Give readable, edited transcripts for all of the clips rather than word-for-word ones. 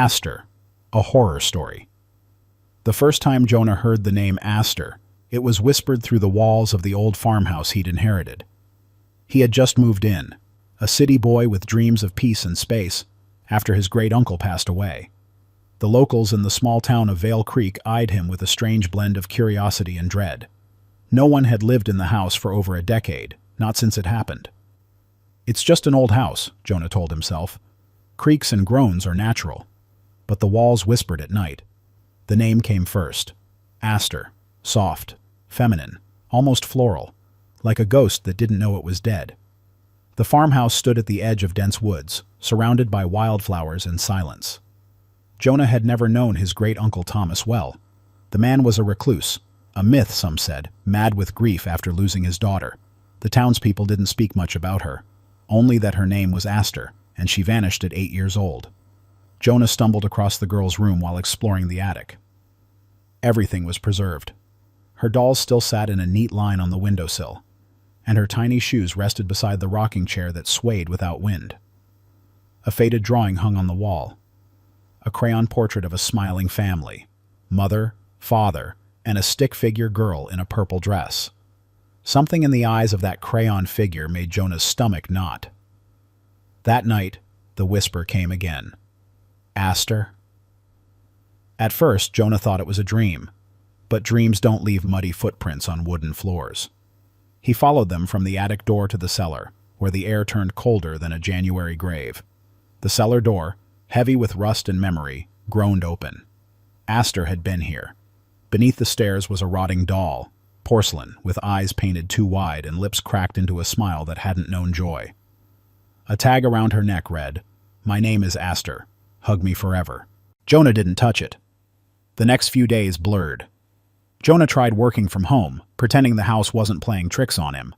Aster, a horror story. The first time Jonah heard the name Aster, it was whispered through the walls of the old farmhouse he'd inherited. He had just moved in, a city boy with dreams of peace and space, after his great-uncle passed away. The locals in the small town of Vale Creek eyed him with a strange blend of curiosity and dread. No one had lived in the house for over a decade, not since it happened. "It's just an old house," Jonah told himself. "Creaks and groans are natural." But the walls whispered at night. The name came first. Aster. Soft. Feminine. Almost floral. Like a ghost that didn't know it was dead. The farmhouse stood at the edge of dense woods, surrounded by wildflowers and silence. Jonah had never known his great-uncle Thomas well. The man was a recluse, a myth, some said, mad with grief after losing his daughter. The townspeople didn't speak much about her, only that her name was Aster, and she vanished at 8 years old. Jonah stumbled across the girl's room while exploring the attic. Everything was preserved. Her dolls still sat in a neat line on the windowsill, and her tiny shoes rested beside the rocking chair that swayed without wind. A faded drawing hung on the wall. A crayon portrait of a smiling family, mother, father, and a stick-figure girl in a purple dress. Something in the eyes of that crayon figure made Jonah's stomach knot. That night, the whisper came again. Aster? At first, Jonah thought it was a dream, but dreams don't leave muddy footprints on wooden floors. He followed them from the attic door to the cellar, where the air turned colder than a January grave. The cellar door, heavy with rust and memory, groaned open. Aster had been here. Beneath the stairs was a rotting doll, porcelain, with eyes painted too wide and lips cracked into a smile that hadn't known joy. A tag around her neck read, "My name is Aster. Hug me forever." Jonah didn't touch it. The next few days blurred. Jonah tried working from home, pretending the house wasn't playing tricks on him.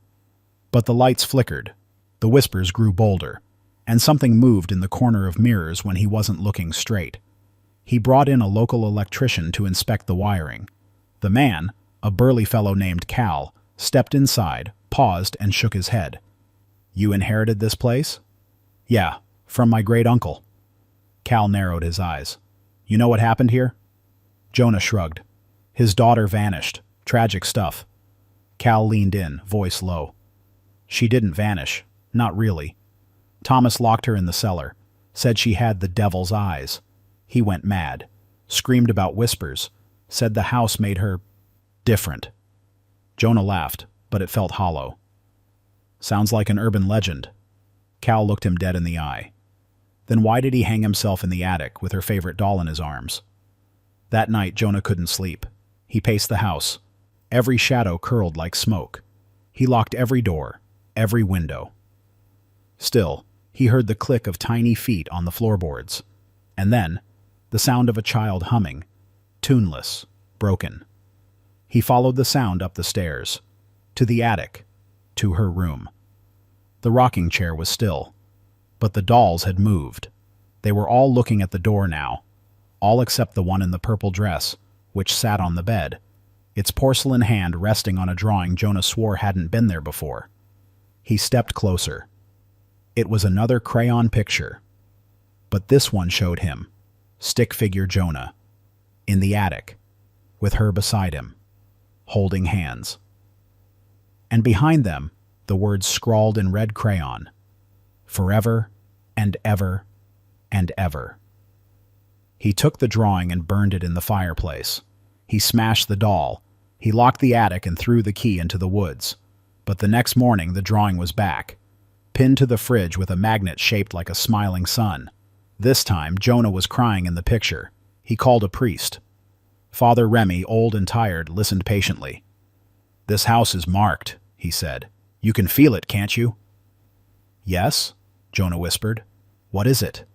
But the lights flickered, the whispers grew bolder, and something moved in the corner of mirrors when he wasn't looking straight. He brought in a local electrician to inspect the wiring. The man, a burly fellow named Cal, stepped inside, paused, and shook his head. "You inherited this place?" "Yeah, from my great-uncle." Cal narrowed his eyes. "You know what happened here?" Jonah shrugged. "His daughter vanished. Tragic stuff." Cal leaned in, voice low. "She didn't vanish. Not really. Thomas locked her in the cellar, said she had the devil's eyes. He went mad, screamed about whispers, said the house made her different." Jonah laughed, but it felt hollow. "Sounds like an urban legend." Cal looked him dead in the eye. "Then why did he hang himself in the attic with her favorite doll in his arms?" That night, Jonah couldn't sleep. He paced the house. Every shadow curled like smoke. He locked every door, every window. Still, he heard the click of tiny feet on the floorboards. And then, the sound of a child humming, tuneless, broken. He followed the sound up the stairs, to the attic, to her room. The rocking chair was still, but the dolls had moved. They were all looking at the door now, all except the one in the purple dress, which sat on the bed, its porcelain hand resting on a drawing Jonah swore hadn't been there before. He stepped closer. It was another crayon picture, but this one showed him, stick figure Jonah, in the attic, with her beside him, holding hands. And behind them, the words scrawled in red crayon, "Forever and ever and ever." He took the drawing and burned it in the fireplace. He smashed the doll. He locked the attic and threw the key into the woods. But the next morning the drawing was back, pinned to the fridge with a magnet shaped like a smiling sun. This time Jonah was crying in the picture. He called a priest. Father Remy, old and tired, listened patiently. "This house is marked," he said. "You can feel it, can't you?" "Yes," Jonah whispered. "What is it?"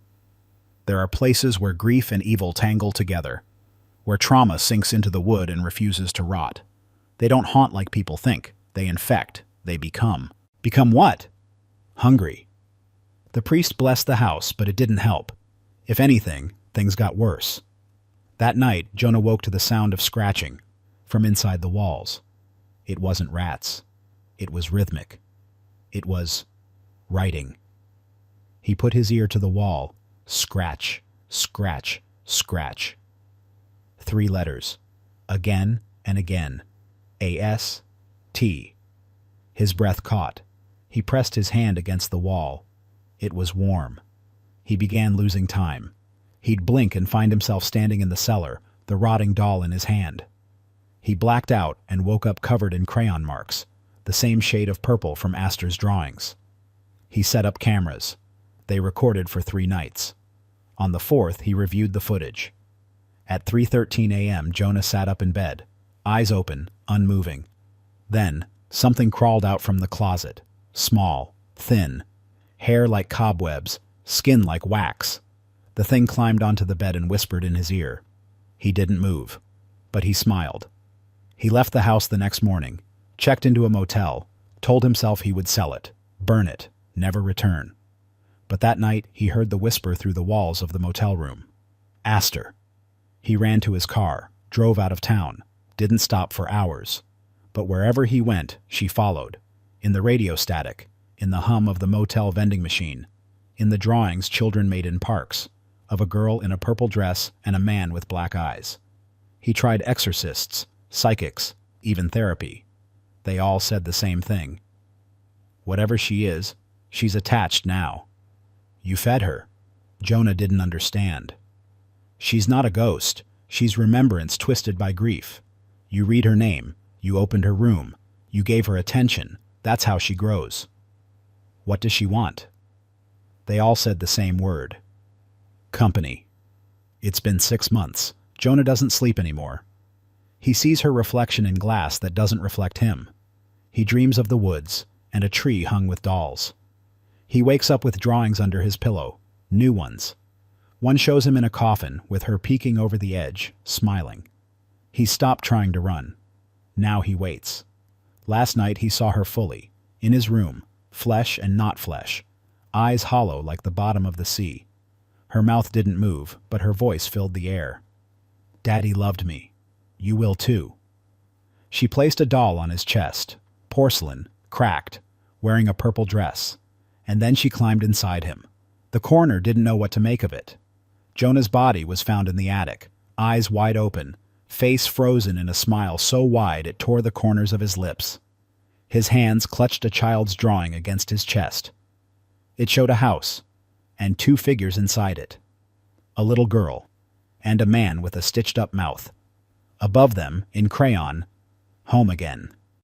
"There are places where grief and evil tangle together, where trauma sinks into the wood and refuses to rot. They don't haunt like people think. They infect. They become." "Become what?" "Hungry." The priest blessed the house, but it didn't help. If anything, things got worse. That night, Jonah woke to the sound of scratching from inside the walls. It wasn't rats. It was rhythmic. It was writing. He put his ear to the wall. Scratch, Scratch, scratch. 3 letters. Again and again. A-S-T. His breath caught. He pressed his hand against the wall. It was warm. He began losing time. He'd blink and find himself standing in the cellar, the rotting doll in his hand. He blacked out and woke up covered in crayon marks, the same shade of purple from Aster's drawings. He set up cameras. They recorded for 3 nights. On the 4th, he reviewed the footage. At 3:13 a.m., Jonah sat up in bed, eyes open, unmoving. Then, something crawled out from the closet. Small, thin, hair like cobwebs, skin like wax. The thing climbed onto the bed and whispered in his ear. He didn't move, but he smiled. He left the house the next morning, checked into a motel, told himself he would sell it, burn it, never return. But that night he heard the whisper through the walls of the motel room. Aster. He ran to his car, drove out of town, didn't stop for hours. But wherever he went, she followed. In the radio static, in the hum of the motel vending machine, in the drawings children made in parks, of a girl in a purple dress and a man with black eyes. He tried exorcists, psychics, even therapy. They all said the same thing. Whatever she is, she's attached now. You fed her. Jonah didn't understand. She's not a ghost. She's remembrance twisted by grief. You read her name. You opened her room. You gave her attention. That's how she grows. What does she want? They all said the same word. Company. It's been 6 months. Jonah doesn't sleep anymore. He sees her reflection in glass that doesn't reflect him. He dreams of the woods and a tree hung with dolls. He wakes up with drawings under his pillow, new ones. One shows him in a coffin with her peeking over the edge, smiling. He stopped trying to run. Now he waits. Last night he saw her fully, in his room, flesh and not flesh, eyes hollow like the bottom of the sea. Her mouth didn't move, but her voice filled the air. Daddy loved me. You will too. She placed a doll on his chest, porcelain, cracked, wearing a purple dress, and then she climbed inside him. The coroner didn't know what to make of it. Jonah's body was found in the attic, eyes wide open, face frozen in a smile so wide it tore the corners of his lips. His hands clutched a child's drawing against his chest. It showed a house, and 2 figures inside it. A little girl, and a man with a stitched-up mouth. Above them, in crayon, home again.